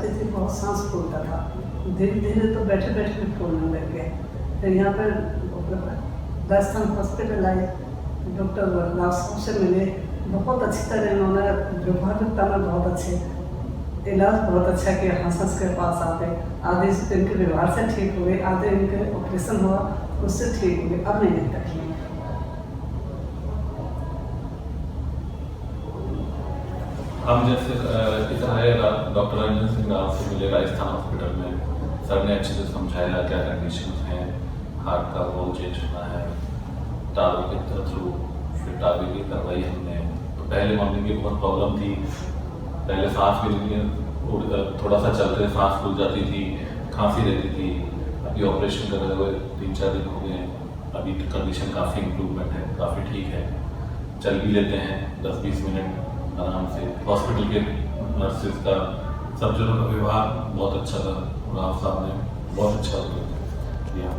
जाती थी, बहुत सांस फूलता था, धीरे धीरे तो बैठे बैठे भी फूलने लग गया। फिर यहाँ पर राजस्थान हॉस्पिटल आए, डॉक्टर राव साहब से मिले, बहुत अच्छी तरह इन्होंने व्यवहार में बहुत अच्छे इलाज बहुत अच्छा किया। हंस के पास आते, आधे से इनके व्यवहार से ठीक हुए, आधे इनके ऑपरेशन हुआ उससे ठीक हुए, अब नहीं दिक्कत है। हम जैसे इधर आए डॉक्टर रविंदर सिंह राव से मिले राजस्थान हॉस्पिटल में। सर ने अच्छे से समझाया क्या कंडीशन है, हार्ट का रोल चेंज होना है, टावी के थ्रू, फिर टावी की करवाई हमने। तो पहले मम्मी की बहुत प्रॉब्लम थी, पहले सांस भी नहीं, थोड़ा सा चलते सांस फूल जाती थी, खांसी रहती थी। अभी ऑपरेशन कर रहे हुए 3-4 दिन हो गए, अभी कंडीशन काफ़ी इम्प्रूवमेंट है, काफ़ी ठीक है, चल भी लेते हैं 10-20 मिनट आराम से। हॉस्पिटल के नर्सेज का, सब जनों का व्यवहार बहुत अच्छा था, राव साहब ने बहुत अच्छा किया।